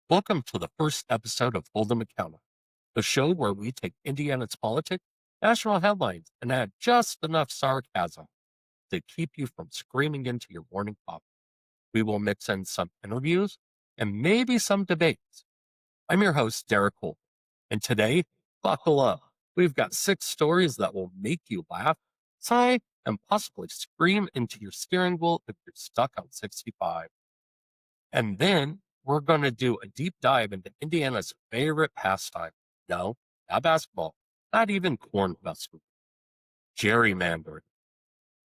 Welcome to the first episode of Hold 'em Accountable, the show where we take Indiana's politics, national headlines, and add just enough sarcasm to keep you from screaming into your morning coffee. We will mix in some interviews and maybe some debates. I'm your host, Derek Holt, and today, buckle up. We've got 6 stories that will make you laugh, sigh, and possibly scream into your steering wheel if you're stuck on 65. And then we're going to do a deep dive into Indiana's favorite pastime. No, not basketball, not even corn festival, gerrymandering.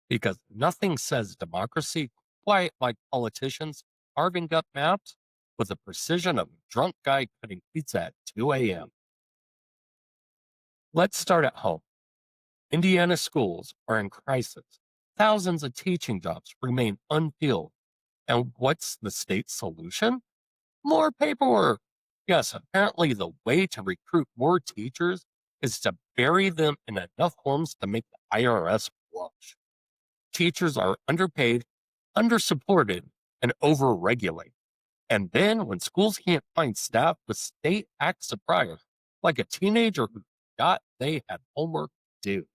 Because nothing says democracy quite like politicians carving up maps with the precision of a drunk guy cutting pizza at 2 a.m. Let's start at home. Indiana schools are in crisis. Thousands of teaching jobs remain unfilled. And what's the state's solution? More paperwork. Yes, apparently the way to recruit more teachers is to bury them in enough forms to make the IRS blush. Teachers are underpaid, undersupported, and overregulated. And then when schools can't find staff, the state acts surprised, like a teenager who forgot they had homework to do.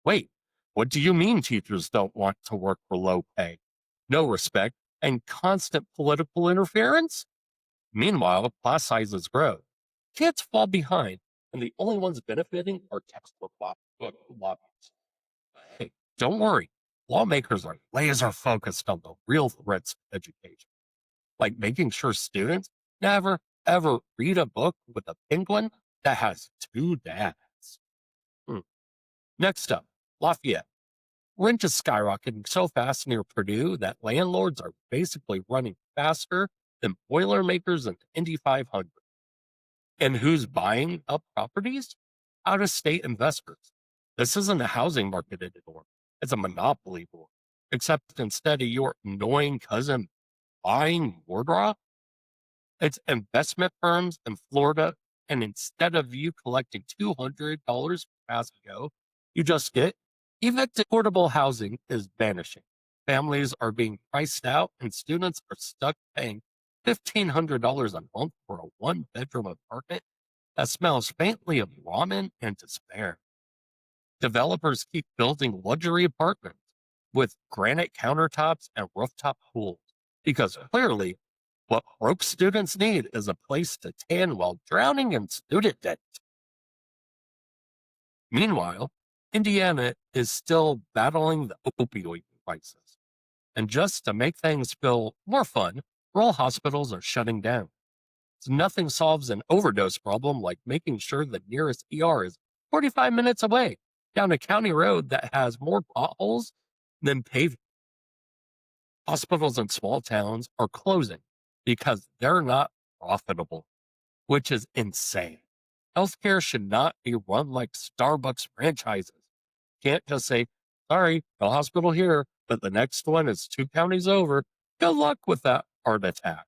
Wait, what do you mean teachers don't want to work for low pay, no respect, and constant political interference? Meanwhile, class sizes grow. Kids fall behind, and the only ones benefiting are textbook lobbies. Hey, don't worry. Lawmakers are laser focused on the real threats to education, like making sure students never, ever read a book with a penguin that has 2 dads. Hmm. Next up, Lafayette. Rent is skyrocketing so fast near Purdue that landlords are basically running faster than Boilermakers in the Indy 500. And who's buying up properties? Out of state investors. This isn't a housing market anymore. It's a monopoly board. Except instead of your annoying cousin buying Wardrow, it's investment firms in Florida. And instead of you collecting $200 per Pasco, you just get evicted. Affordable housing is vanishing. Families are being priced out, and students are stuck paying $1,500 a month for a 1 bedroom apartment that smells faintly of ramen and despair. Developers keep building luxury apartments with granite countertops and rooftop pools because clearly what broke students need is a place to tan while drowning in student debt. Meanwhile, Indiana is still battling the opioid crisis. And just to make things feel more fun, rural hospitals are shutting down. So nothing solves an overdose problem like making sure the nearest ER is 45 minutes away down a county road that has more potholes than paved. Hospitals in small towns are closing because they're not profitable, which is insane. Healthcare should not be run like Starbucks franchises. Can't just say, sorry, no hospital here, but the next one is 2 counties over. Good luck with that heart attack.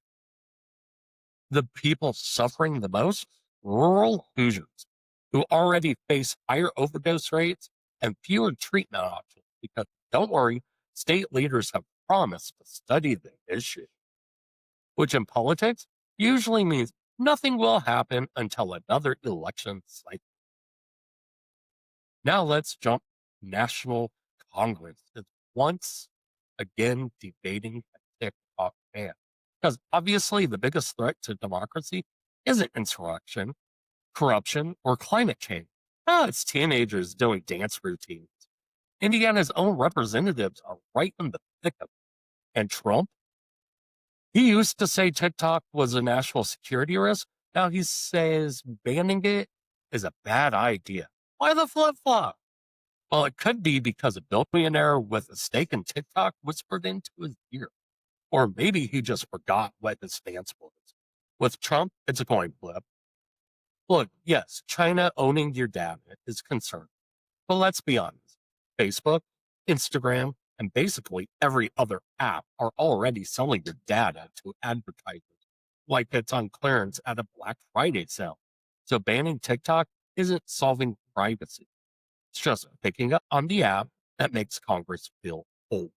The people suffering the most? Rural Hoosiers, who already face higher overdose rates and fewer treatment options because, don't worry, state leaders have promised to study the issue, which in politics usually means nothing will happen until another election cycle. Now let's jump. National Congress is once again debating a TikTok ban. Because obviously the biggest threat to democracy isn't insurrection, corruption, or climate change. No, it's teenagers doing dance routines. Indiana's own representatives are right in the thick of it. And Trump, he used to say TikTok was a national security risk. Now he says banning it is a bad idea. Why the flip flop? Well, it could be because a billionaire with a stake in TikTok whispered into his ear. Or maybe he just forgot what his stance was. With Trump, it's a coin flip. Look, yes, China owning your data is concerning. But let's be honest. Facebook, Instagram, and basically every other app are already selling your data to advertisers like it's on clearance at a Black Friday sale. So banning TikTok isn't solving privacy. It's just picking up on the app that makes Congress feel old.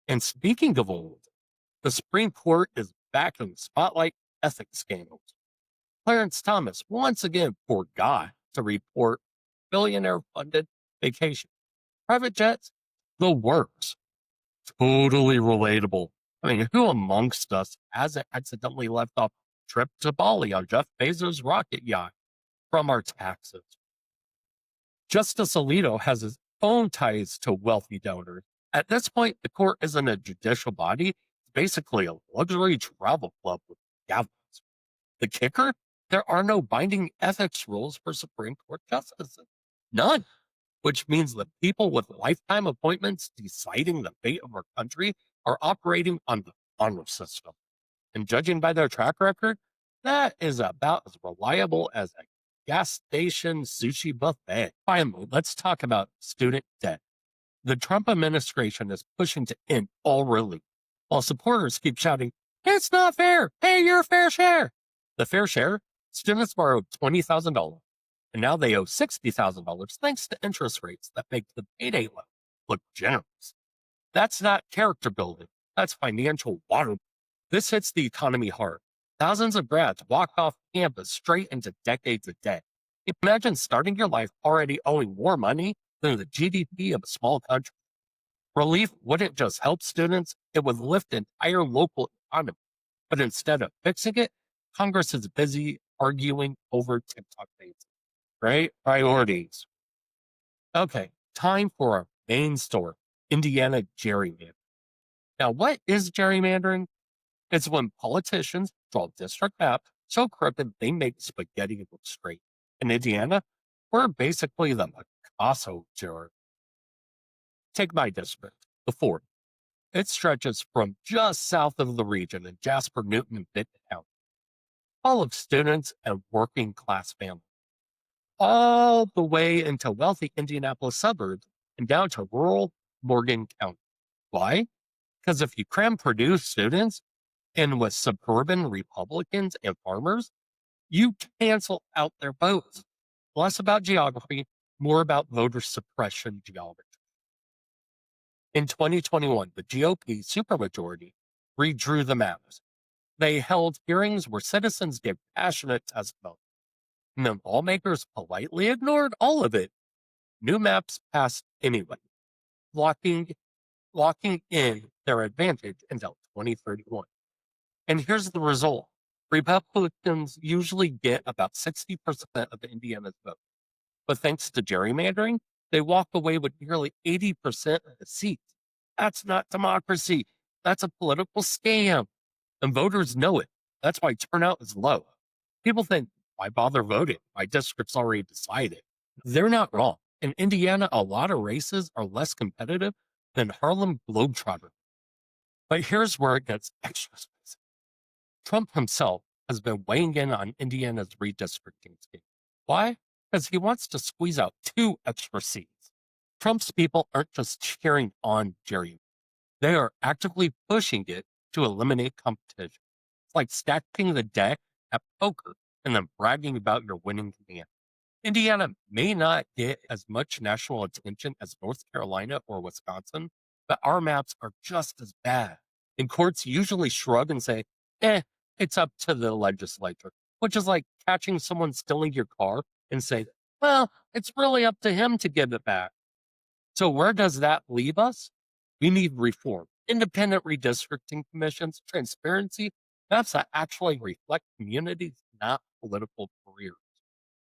And speaking of old, the Supreme Court is back in the spotlight ethics scandals. Clarence Thomas once again forgot to report billionaire funded vacation. Private jets, the works. Totally relatable. I mean, who amongst us hasn't accidentally left off a trip to Bali on Jeff Bezos' rocket yacht from our taxes? Justice Alito has his own ties to wealthy donors. At this point, the court isn't a judicial body, it's basically a luxury travel club with gavels. The kicker? There are no binding ethics rules for Supreme Court justices. None. Which means that people with lifetime appointments deciding the fate of our country are operating on the honor system. And judging by their track record, that is about as reliable as a gas station sushi buffet. Finally, let's talk about student debt. The Trump administration is pushing to end all relief, while supporters keep shouting, "It's not fair! Pay your fair share!" The fair share? Students borrowed $20,000, and now they owe $60,000 thanks to interest rates that make the payday loan look generous. That's not character building, that's financial water. This hits the economy hard. Thousands of grads walk off campus straight into decades of debt. Imagine starting your life already owing more money than the GDP of a small country. Relief wouldn't just help students, it would lift the entire local economy. But instead of fixing it, Congress is busy arguing over TikTok dances. Right? Priorities. Okay, time for our main story, Indiana gerrymandering. Now, what is gerrymandering? It's when politicians draw district maps so crooked they make spaghetti look straight. In Indiana, we're basically the Picasso jury. Take my district, the Fort. It stretches from just south of the region in Jasper, Newton, and Benton County, all of students and working class families, all the way into wealthy Indianapolis suburbs and down to rural Morgan County. Why? Because if you cram Purdue students in with suburban Republicans and farmers, you cancel out their votes. Less about geography, more about voter suppression geometry. In 2021, the GOP supermajority redrew the maps. They held hearings where citizens gave passionate testimony, and the lawmakers politely ignored all of it. New maps passed anyway, locking in their advantage until 2031. And here's the result. Republicans usually get about 60% of Indiana's vote. But thanks to gerrymandering, they walk away with nearly 80% of the seats. That's not democracy. That's a political scam. And voters know it. That's why turnout is low. People think, why bother voting? My district's already decided. They're not wrong. In Indiana, a lot of races are less competitive than Harlem Globetrotter. But here's where it gets extra spicy. Trump himself has been weighing in on Indiana's redistricting scheme. Why? Because he wants to squeeze out 2 extra seats. Trump's people aren't just cheering on gerrymandering. They are actively pushing it to eliminate competition. It's like stacking the deck at poker and then bragging about your winning hand. Indiana may not get as much national attention as North Carolina or Wisconsin, but our maps are just as bad. And courts usually shrug and say, it's up to the legislature, which is like catching someone stealing your car and say, well, it's really up to him to give it back. So where does that leave us? We need reform, independent redistricting commissions, transparency, maps that actually reflect communities, not political careers.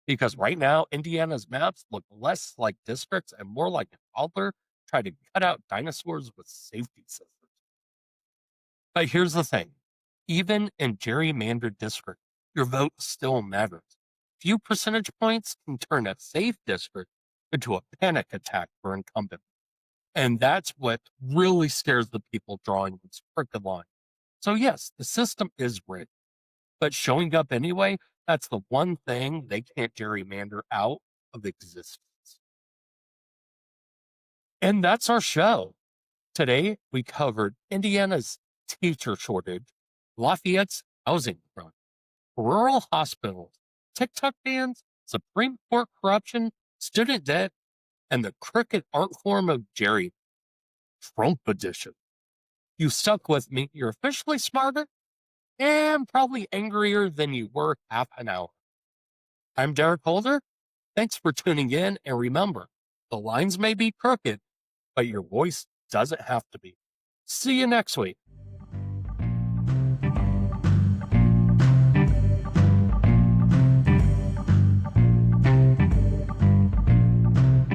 Because right now, Indiana's maps look less like districts and more like a toddler trying to cut out dinosaurs with safety scissors. But here's the thing. Even in gerrymandered districts, your vote still matters. Few percentage points can turn a safe district into a panic attack for incumbents. And that's what really scares the people drawing this crooked line. So yes, the system is rigged, but showing up anyway, that's the one thing they can't gerrymander out of existence. And that's our show. Today, we covered Indiana's teacher shortage, Lafayette's housing crunch, rural hospitals, TikTok bans, Supreme Court corruption, student debt, and the crooked art form of Jerry, Trump edition. You stuck with me. You're officially smarter and probably angrier than you were half an hour. I'm Derek Holder. Thanks for tuning in, and remember, the lines may be crooked, but your voice doesn't have to be. See you next week.